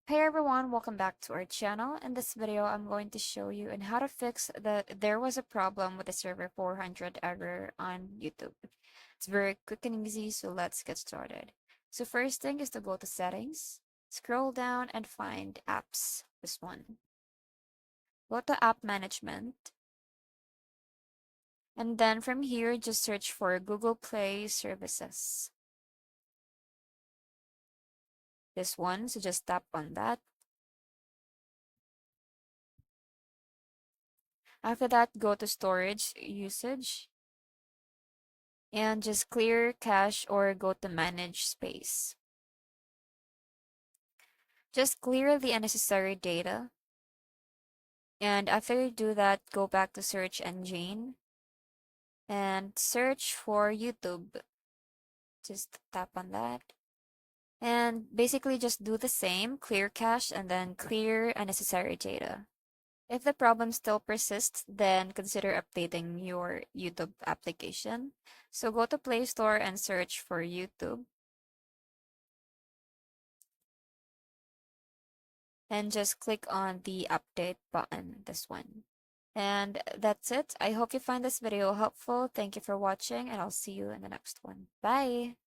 Hey everyone, welcome back to our channel. In this video, I'm going to show you on how to fix there was a problem with the server 400 error on YouTube. It's very quick and easy, so let's get started. So first thing is to go to settings, scroll down and find apps, this one. Go to app management, and then from here, just search for Google Play services. This one, so just tap on that. After that, go to storage usage and just clear cache or go to manage space. Just clear the unnecessary data. And after you do that, go back to search engine and search for YouTube. Just tap on that. And basically just do the same, clear cache and then clear unnecessary data. If the problem still persists, then consider updating your YouTube application. So go to Play Store and search for YouTube. And just click on the update button, this one. And that's it. I hope you find this video helpful. Thank you for watching, and I'll see you in the next one. Bye!